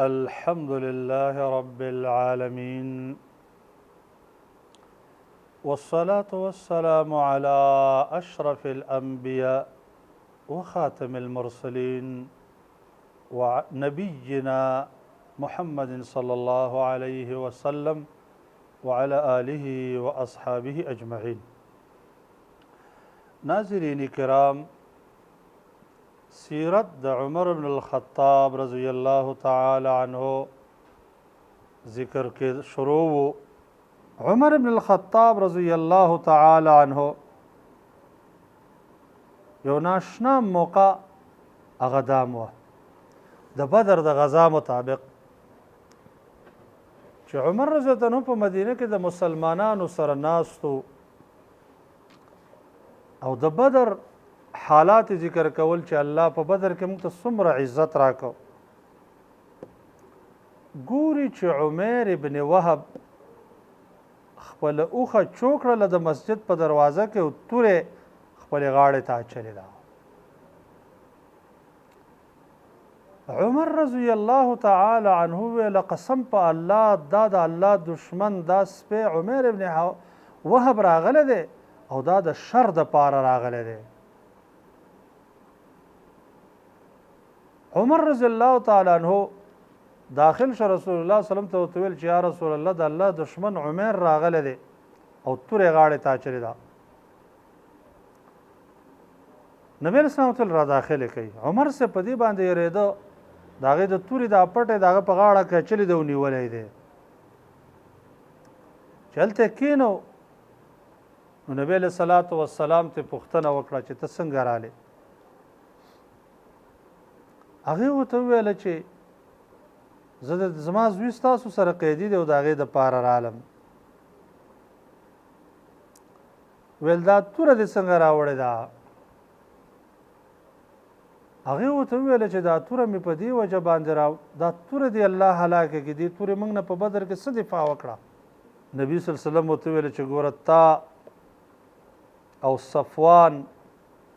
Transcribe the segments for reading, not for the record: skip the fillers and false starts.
الحمد لله رب العالمين والصلاة والسلام على أشرف الأنبياء وخاتم المرسلين ونبينا محمد صلى الله عليه وسلم وعلى آله وأصحابه أجمعين. ناظرین کرام، سیرت د عمر بن الخطاب رضی اللہ تعالی عنہ ذکر کے شروع. عمر بن الخطاب رضی اللہ تعالی عنہ یو ناشنا موقع اغدام و د بدر د غزا مطابق چې عمر رضی الله عنه په مدینه کې د مسلمانانو سره ناستو او د بدر حالات ذکر کول چې الله په بدر کې موږ ته څومره عزت راکو. ګوري چې عمر ابن وهب خپل اوخه چوکړه د مسجد په دروازه کې او تورې خپل غاړې ته اچولې ده. عمر رضی الله تعالی عنه ویل قسم په الله دا د الله دشمن دا سپی عمر ابن وهب راغله دی او دا د شر د پاره راغله دی. عمر رضی الله تعالی عنہ داخل شو رسول الله صلی الله علیه وسلم ته ویل چې یا رسول الله د الله دشمن عمر راغله دی او تورې غاړې ته اچولې ده. نبی رسول الله را داخله کوي. عمر سے په دې باندې یریدو داغه د تورې د پټه داغه په غاړه کې چلی دی ونیولې دی. چلته کینو نو نبی له صلوات و سلام ته پوښتنه وکړه چې ته څنګه رااله. هغه وته ویل چې زه د زما زوی ستاسو سره قیدی دی او د هغې دپاره رالم. ویل دا توره دې څنګه راوړې ده؟ هغې ورته وویله چې دا توره مې په دې وجه باندې دا توره دې الله هلاکه کړي. دې تورې موږ نه په بدر کې څه دفاع وکړه؟ نبي صلی الله علیه وسلم ورته وویله چې ګوره تا او صفوان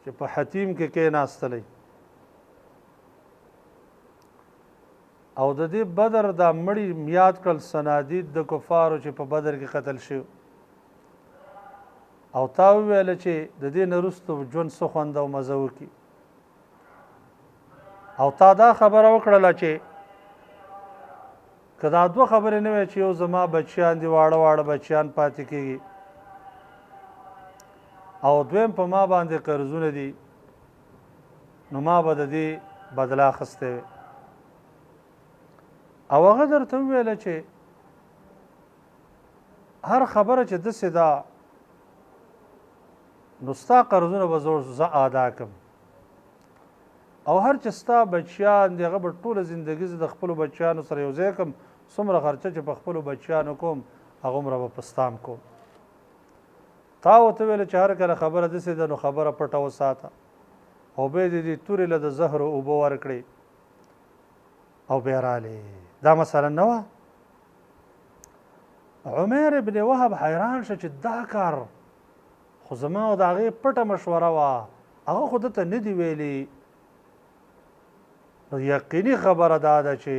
چې په حتیم کې کېناستلی او د دې بدر دا مړی یاد کړل صنادید د کفارو چې په بدر کې قتل شو او تا وویله چې د دې نه وروسته ژوند څه خوند او مزه وکړي او تا دا خبره وکړله چې که دا دوه خبرې نه وی چې یو زما بچیان دي واړه واړه بچیان پاتې کېږي او دویم په ما باندې قرضونه دي نو ما به د دې بدله اخیستی وی. او هغه درته وویله چې هر خبره چې داسې ده نو ستا قرضونه به زه ادا کړم او هر چې ستا بچیان دي هغه به ټوله زندګي زه د خپلو بچیانو سره یو ځای کړم. څومره خرچه چې په خپلو بچیانو کوم هغومره به په ستا هم کوم. تا ورته ویله چې هر کله خبره داسې ده نو خبره پټه وساته او بیا دې دې تورې له د زهرو اوبه ورکړې او بیا رالې. دا مسله نه وه. عمر ابن وهب حیران شه چې دا کار خو زما او د هغې پټه مشوره وه، هغه خو دته نه دي ویلي. نو یقیني خبره دا ده چې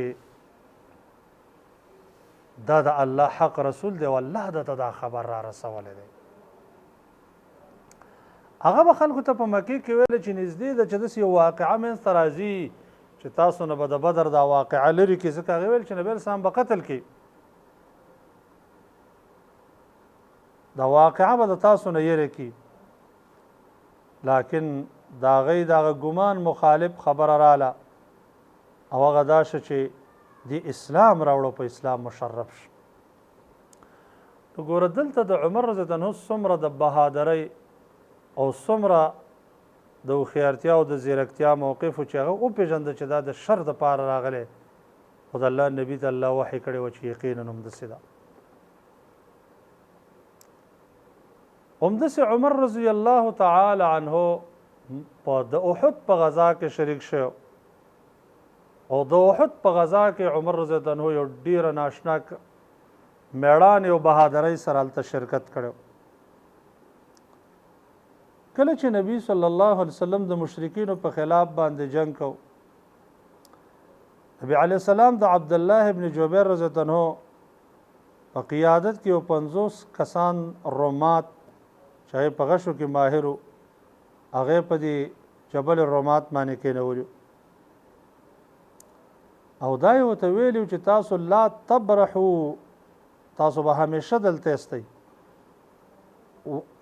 دا د الله حق رسول دی او الله دته دا خبر را رسولی دی. هغه به خلکو ته په مکې کې ویل چې نږدې ده چې داسې یو واقعه منځته راځي چې تاسو نه به د بدر دا واقعه لرې کړي. ځکه هغې ویل چې نبي اسلام به قتل کړي، دا واقعه به د تاسو نه یېرې کړي. لیکن د هغې د هغه ګمان مخالف خبره راله او هغه دا شه چې د اسلام راوړو، په اسلام مشرف شو. نو ګوره دلته د عمر رضی الله عنه څومره د بهادرۍ او څومره د هوښیارتیا او د زیرکتیا موقف و چې هغه وپېژنده چې دا د شر دپاره راغلی خو د الله نبي ته الله وحی کړی و چې یقینا همداسې ده. همداسې عمر رضی الله تعالی عنه په د احد په غزا کې شریک شو او د احد په غزا کې عمر رضی الله عنه یو ډیره ناشنا میړانې او بهادرۍ سره هلته شرکت کړی. کله چې نبی صلی الله علیه وسلم د مشرکینو په خلاف باندې جنگ کو نبی علیہ السلام د عبد الله ابن جبیر رضی الله عنه په قیادت کې 50 کسان رومات چې په غشو کې ماهر هغه په دې جبل رومات باندې کېنولو او دا یو ته ویلو چې تاسو لا تبرحوا تاسو به همیشه دلته استئ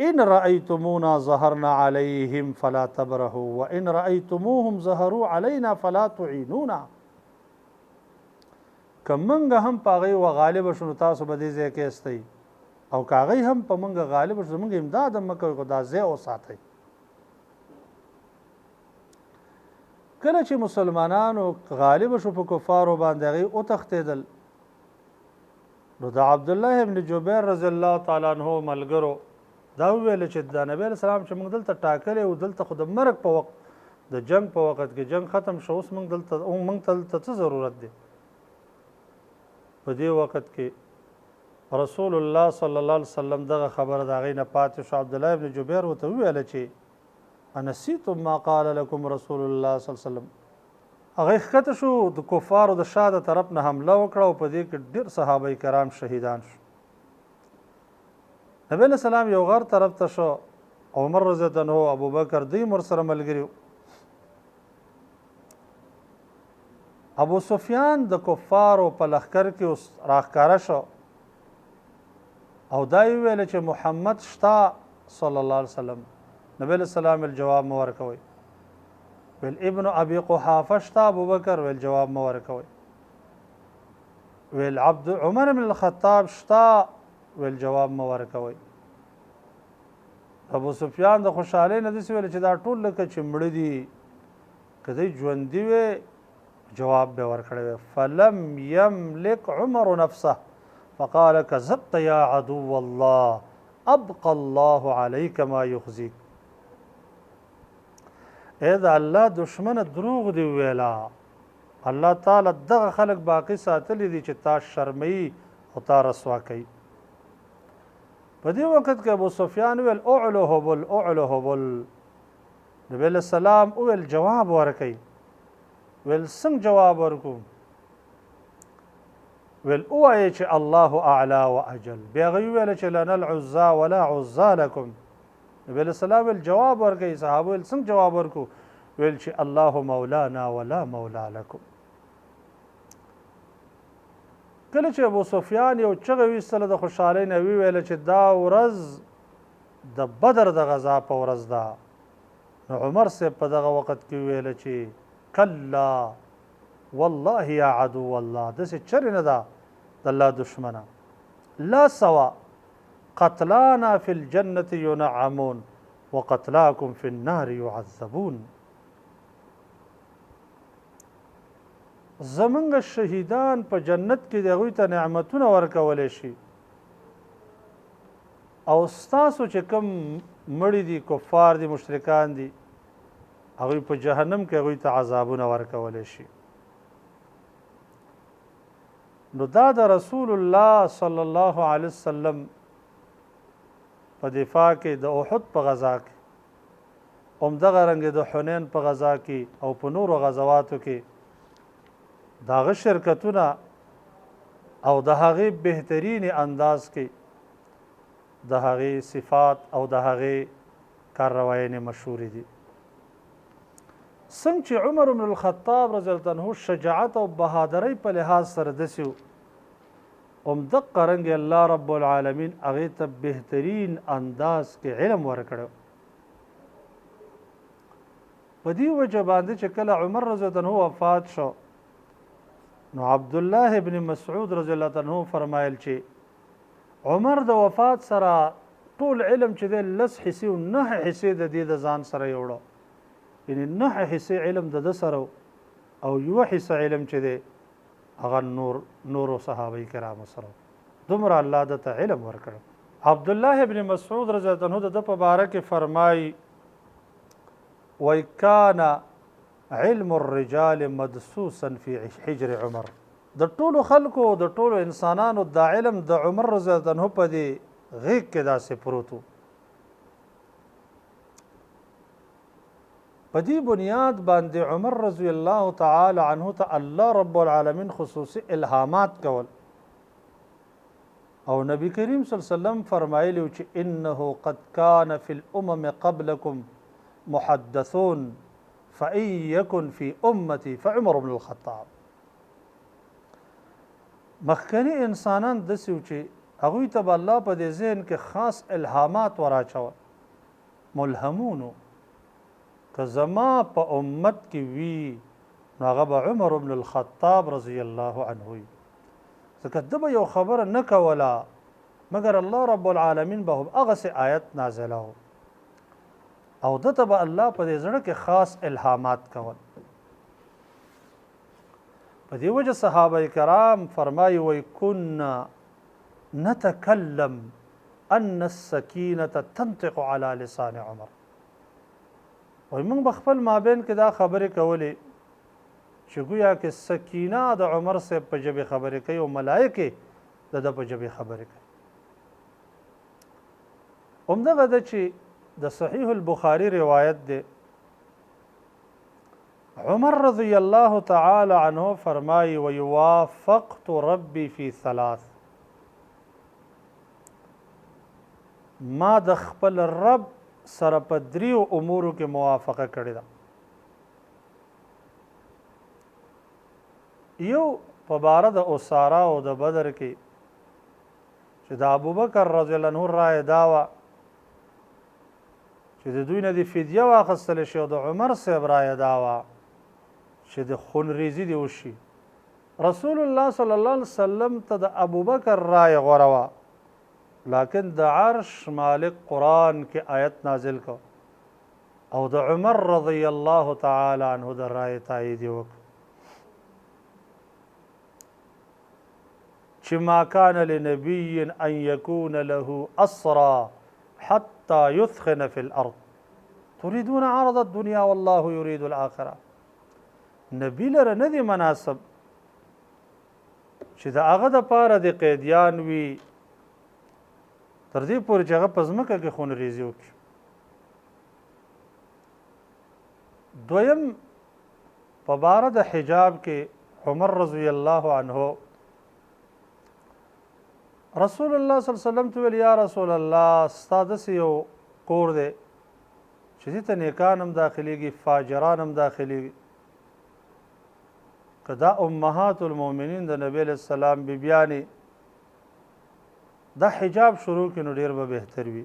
ان رأيتمونا ظهرنا عليهم فلا تبرحوا وان رأيتموهم ظهروا علينا فلا تعينونا کمنګ هم پاغي و غالب شنو تاسو به دې ځای کې استئ او کاغی هم په منګه غالب شنو موږ امداد هم کوي خدا ځای او ساتي کله چې مسلمانانو غالب شو په کفارو باندې غي او تختیدل نو د عبد الله ابن جبیر رضی الله تعالی عنہ ملګرو دا ویل چې د نبی اسلام چې موږ دلته ټاکلې او دلته خود مرګ په وخت د جنگ په وخت کې جنگ ختم شو اوس موږ دلته څه ضرورت دی په دې وخت کې رسول الله صلی الله علیه وسلم دغه خبر دا غي نه پاتې شو عبد الله ابن جبیر وته ویل چې انسیتم ما قال لكم رسول الله صلی الله علیه وسلم هغه ښکته شو د کفارو د شاده طرف نه حمله وکړه او په دې کې ډېر صحابه کرام شهیدان شو نبی اسلام یو غر طرف ته شو عمر رضی الله عنه ابو بکر دوی مر سره ملګری ابو سفیان د کفارو په لښکر کې راښکاره شو او دا ویل چې محمد شتا صلی الله علیه وسلم نبی السلام الجواب مو ورکوي ویل ابن ابي قحافه شتا ابو بکر ویل جواب مو ورکوي ویل عمر بن الخطاب شتا ویل جواب مو ورکوي ابو سفیان د خوشاله نه دسی ویل چې دا ټول لکه چې مړ دي کله ژوند دی جواب به ورکړی فلم يملك عمر نفسه فقال كذبت يا عدو الله ابقى الله عليك ما يخزيك اذا الله دشمن دروغ دی ویلا الله تعالی دغه خلق باقی ساتلی دي چې تا شرمئی او تا رسوا کوي په دې وخت کې ابو سفیان ویل اعلو هبل نبی السلام ویل جواب ورکړي ویل څنګه جواب ورکو ویل اوایه چې الله اعلى واجل بیا غوی ویل چې لنا العزى ولا عزى لكم نبی السلام ویل جواب ورکړي صحابه ویل څنګه جواب ورکو ویل چې الله مولانا ولا مولا لكم کله چې ابو سفیان یو چغه ویستله د خوشحالۍ نه ویل چې دا ورځ د بدر د غزا په ورځ ده نو عمر سے په دغه وخت کې ویل چې کلا والله یا عدو الله دسې چرې نه ده د الله دشمنه لا سوا قتلانا فی الجنة ينعمون وقتلاکم فی النار يعذبون زمونږ شهیدان په جنت کې د هغوی ته نعمتونه ورکولی شي او ستاسو چې کوم مړي دي کفار دي مشرکان دي هغوی په جهنم کې هغوی ته عذابونه ورکولی شي نو دا د رسول الله صلی الله علیه وسلم په دفاع کې د احد په غزا کې همدغه رنګ د حنین په غزا کې او په نورو غزواتو کې داغه شرکتونه او د هغې بهترین انداز کې د هغې صفات او د هغې کارروایانې مشهورې دي څنګه چې عمر بن الخطاب رضی الله عنه شجاعت او بهادرۍ په لحاظ سره داسې همدقه رنګ الله رب العالمین هغې ته بهترین انداز کې علم ورکړی په دې وجه باندې چې کله عمر رضی الله عنه وفات شو نو عبد الله ابن مسعود رضی الله عنه فرمایل چې عمر د وفات سره ټول علم چې دی لس حصې او 9 حصې د دې د ځان سره یوړو یعنی 9 حصې علم د سره او یو حصه علم چې دی هغه نور صحابه کرام سره دومره الله د ته علم ورکړ عبد الله ابن مسعود رضی الله عنه د په باره کې فرمایي وکان علم الرجال مدسوسا في حجر عمر د ټولو خلکو د ټولو انسانانو د علم د عمر رضی الله عنه په دې غیږ کې داسې پروت و په په دې بنیاد باندې عمر رضی الله تعالی عنه ته الله رب العالمین خصوصي الهامات کول او نبی کریم صلی الله علیه وسلم فرمایلی چې انه قد كان في الامم قبلكم محدثون فإن يكن في امتي فعمر بن الخطاب مخکنی انسانان دسیو چې هغوی ته الله په دې ذهن کې خاص الهامات وراچول ملهمونو که زما په امت کې وی نو هغه به عمر بن الخطاب رضی الله عنه وي ځکه ده به یو خبره نه کوله مګر الله رب العالمین به هغسې آیت نازله او ده ته به الله په دې زړه کې خاص الهامات کول په دې وجه صحابه کرام فرمایي وی كنا نتکلم ان السکینة تنطق على لسان عمر وی موږ به خپل مابین کې دا خبرې کولې چې ګویا کې سکینه د عمر صاحب په ژبې خبرې کوي او ملایکې د ده په ژبې خبرې کوي همدغه ده چې د صحیح البخاري روایت دی عمر رضی الله تعالی عنه فرمایي ویوافقت ربي في ثلاث ما د خپل رب سره په دریو امورو کې موافقه کړې ده یو په باره د اسارا او د بدر کې چې د ابوبکر رضی الله عنه رایه دا وه چې د دوی نه د فدیه واخیستلی شي او د عمر صاحب رایه دا وه چې د خونریزي دې وشي رسول الله صلی الله علیه وسلم ته د ابوبکر رایه غوره وه لیکن د عرش مالک قرآن کې آیت نازل کو او د عمر رضی الله تعالی عنه د رایې تایید یې وکړ چې ما کان لنبي ان یکون له اسرى حتى يثخن في الارض تريدون عرض الدنيا والله يريد الاخره نبی لره نه دی مناسب چې د هغه دپاره د قیدیان وي تر دې پورې چې هغه په ځمکه کې خونریزي وکړي دویم په باره د حجاب کې عمر رضی الله عنه رسول الله صلی الله علیه وسلم ته ویل یا رسول الله ستا داسې یو کور دی چې دې ته نیکان هم داخلیږي فاجران هم داخلیږي که دا امهات المؤمنین د نبی علیه السلام بیبیانې دا حجاب شروع کړي نو ډېر به بهتر وي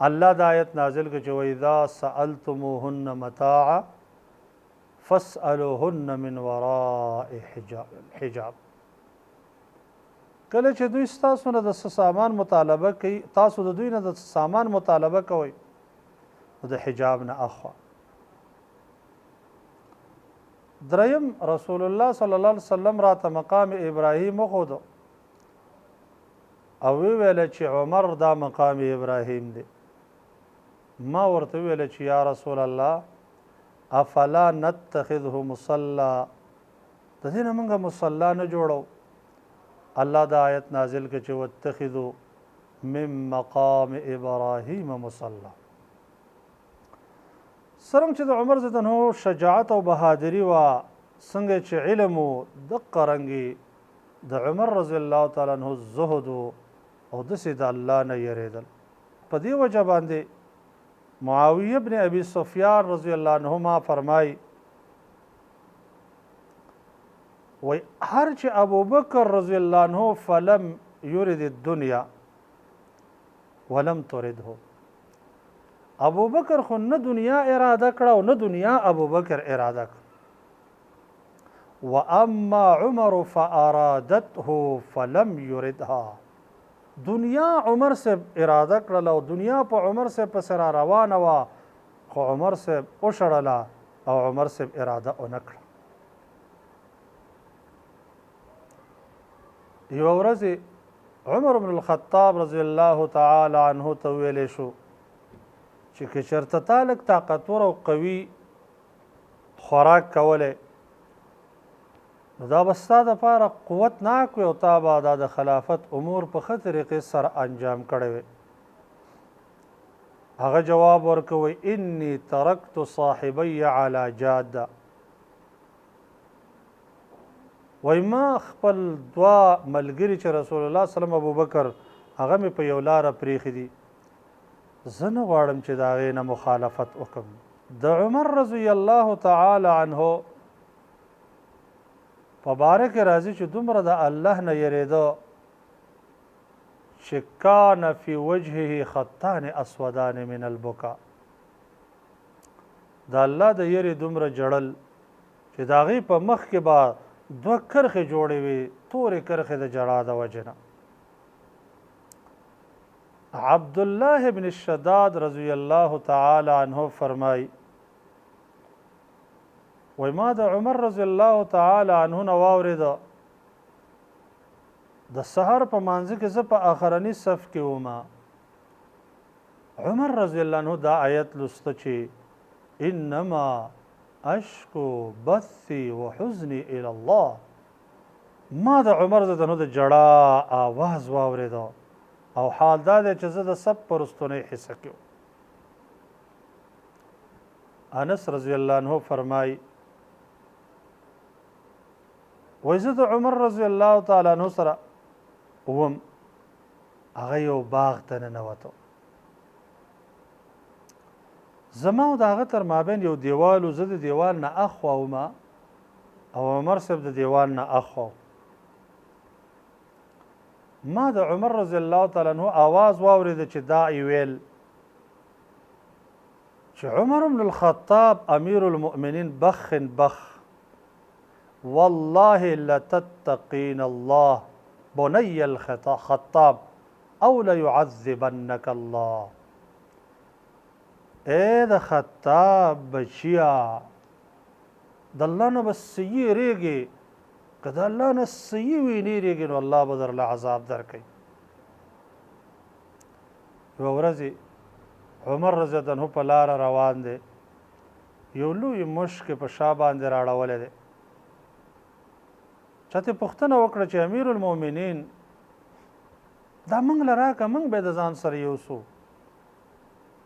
الله دا آیت نازل کړي چې وإذا سألتموهن متاعا فاسألوهن من وراء حجاب کله چې دوی ستاسو نه د سامان مطالبه کوي تاسو د دوی نه د سامان مطالبه کوئ نو د حجاب نه اخوا دریم رسول الله صلی الله علیه وسلم راته مقام ابراهیم وښودو او ویل چې عمر دا مقام ابراهیم دی ما ورته ویل چې یا رسول الله افلا نتخذه مصلى د دې نه موږ مصلا نه جوړو الله دا آیت نازل کړي چې واتخذوا من مقام ابراهیم مصلى څرنګه چې د عمر زدنو شجاعت او بهادری وا څنګه چې علم دقه رنګي د عمر رضی الله تعالی عنہ زهد او دسې د الله نه یریدل په دې وجه باندې معاویه ابن ابي سفیان رضی الله عنهما فرمای وی هر چې ابوبکر رضی الله عنه فلم يرد الدنيا ولم ترده ابوبکر خو نه دنیا اراده کړه او نه دنیا ابوبکر اراده کړه واما عمر فارادته فلم يردها دنیا عمر سے اراده کړل او دنیا په عمر سے پس را روانه وا خو عمر سے اوشړله او عمر سے اراده اونکړه یو ورځ عمر بن الخطاب رضی الله تعالی عنه ته ویلې شو چې که چېرته تا لږ طاقتور او قوي خوراک کولی نو دا به ستا دپاره قوت ناک وي او تا به دا د خلافت امور په ښه طریقې سره انجام کړی وی هغه جواب ورکوي انی ترکت صاحبی علی جاده، وای ما خپل دوا ملګري چې رسول الله صلی الله علیه وسلم ابوبکر هغه مې په یو لاره پریښي دي، زه نه غواړم چې د هغې نه مخالفت وکړم. د عمر رضی الله تعالی عنه په باره کې راځي چې دومره د الله نه یریده چې کان فی وجهه خطان اسودان من البکا، د الله د یری دومره جړل چې د هغې په مخ کې به دوه کرښې جوړې وي، تورې کرښې د جړا د وجې نه. عبدالله بن الشداد رضی الله تعالی عنه فرمای وای ما د عمر رضی الله تعالی عنه نه واورېده د سحر په مانځه کې زه په آخرني صف کې وم، عمر رضی الله عنه دا آیت لسته چې انما اشکو بثی و حزنی الی الله، ما د عمر رضی الله عنه د جړا آواز واورېده او حال دا دی چې زه د سب په رستنۍ حصه کې. انس رضی الله عنه فرمای وای زه د عمر رضی الله تعالی عنه سره وم، هغه یو باغ ته ننوتو، زما او د هغه تر مابین یو دیوال و، زه د دیوال نه اخوا ومه او عمر صاحب د دیوال نه اخوا. ما د عمر رضی الله تعالی عنه آواز واورېده چې دا یې ویل چې عمر بن الخطاب امیر المؤمنین بخ بخ والله لتتقین الله بنی الخطاب او لیعذبنک الله، اے د خطاب بچیا د الله نه به څه یېرېږې، که د الله نه څه یې وي نه یېرېږې نو الله به درله عذاب درکوي. یوه ورځ عمر رضی الله عنه په لاره روان دی، یو لوی مشک په شا باندې راړولی دی، چاته پوښتنه وکړه چې امیر المؤمنین دا موږ له راکه موږ به د ځان سره یوسو،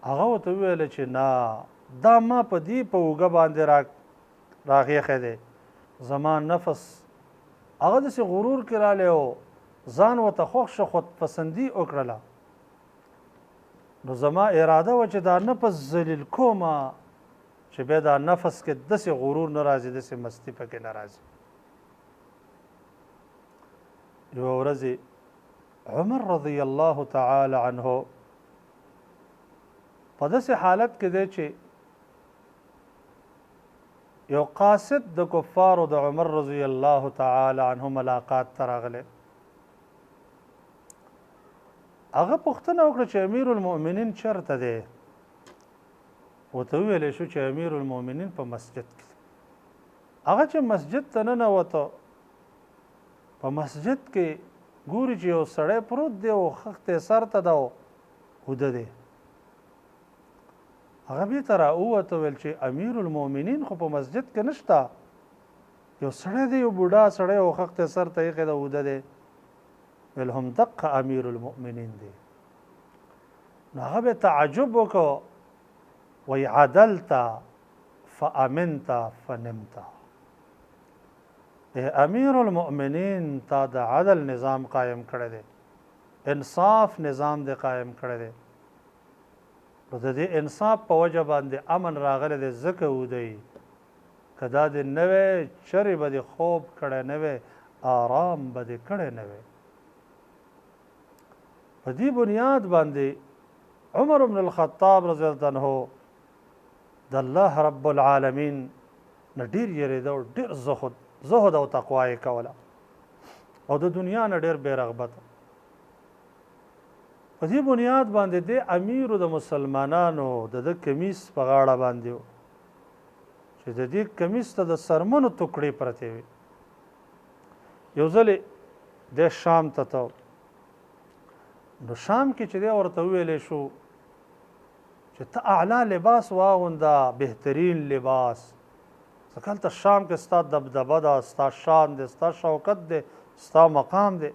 هغه ورته وویله چې نه دا ما په دې په اوږه باندې راغېښی دی، زما نفس هغه داسې غرور کې رالی او ځان ورته خوښ شه خودپسندي وکړله، نو زما اراده وه چې دا نفس ذلیل کومه چې بیا دا نفس کې داسې غرور نه راځي، داسې مستی پکې نه راځي. یوه ورځ عمر رضی الله تعالی عنه په داسې حالت کې دی چې یو قاصد د کفارو د عمر رضی الله تعالی عنه ملاقات ته راغلی، هغه پوښتنه وکړه چې امیر المؤمنین چېرته دی، ورته وویلی شو چې امیر المؤمنین په مسجد کې. هغه چې مسجد ته ننوته، په مسجد کې ګوري چې یو سړی پروت دی او خښتې سر ته ده او اوده دی، هغه بېرته راووته ویل چې امیر المؤمنین خو په مسجد کې نشته، یو سړی دی یو بوډا سړی او خښتې سر ته ایښی ده اوده دی، ویل هم دقه امیر المؤمنین دی. نو هغه بیا تعجب وکړو، وی عدلت فامنت فنمت، امیر المؤمنین تا د عدل نظام قائم کړی دی، انصاف نظام دی قائم کړی دی، نو د دې انصاف په وجه باندې امن راغلی دی، ځکه ودی که دا دې نه وی چرې به دې خوب کړی نه وی، آرام به دې کړی نه وی. په دې بنیاد باندې عمر بن الخطاب رضی الله عنه د الله رب العالمین نه ډېر یېرېده او ډېر زهد او تقوا یې کوله او د دنیا نه ډېر بې رغبته. په دې بنیاد باندې د امیرو د مسلمانانو د کمیس په غاړه باندې و چې د دې کمیس ته د سرمنو ټوکړې پرتې وي. یو ځلې د شام ته ته نو شام کې چې دی ورته وویلی شو چې ته اعلی لباس واغونده، بهترین لباس، ځکه هلته شام کې ستا دبدبه ده، ستا شان دی، ستا شوکت دی، ستا مقام دی،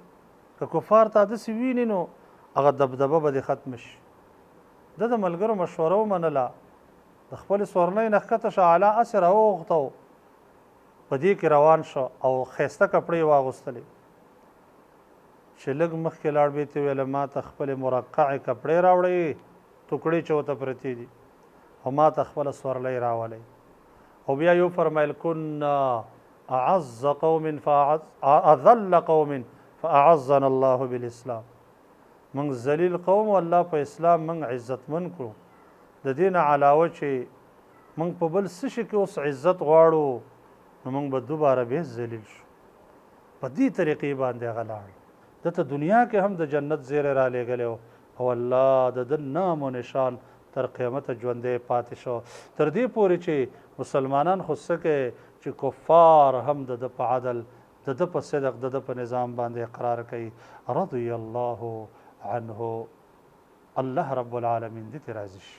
که کفار تا داسې ویني نو هغه دبدبه به دې ختم شي. د ملګرو مشوره ومنله د خپل سورنۍ نه ښکته شه اعلی اسې راوغوښته په دې کې روان شو او ښایسته کپړې یې واغوستلې چې لږ مخکې لاړ بیا ته ویله ما ته خپلې مرقعې کپړې راوړئ ټوکړې چې ورته پرتې دي او ما ته خپله سورلۍ راولئ او بیا یو فرمیل کنا اعز قوم اذل قوم فاعزنا الله بالاسلام موږ ذلیل قوم او الله په اسلام موږ عزتمن کړو د دې نه علاوه چې موږ په بل څه شي کې اوس عزت غواړو نو موږ به دوباره بیا ذلیل شو په دې طریقې باندې هغه لاړ دته دنیا کې هم د جنت زیری را لېږلی او الله د ده نام و نشان تر قیامته ژوندی پاتې شو تر دې پورې چې مسلمانان خو څه کوي چې کفار هم د ده په عدل د ده په صدق د ده په نظام باندې اقرار کوي رضی الله عنه الله رب العالمین دې ته راضي شي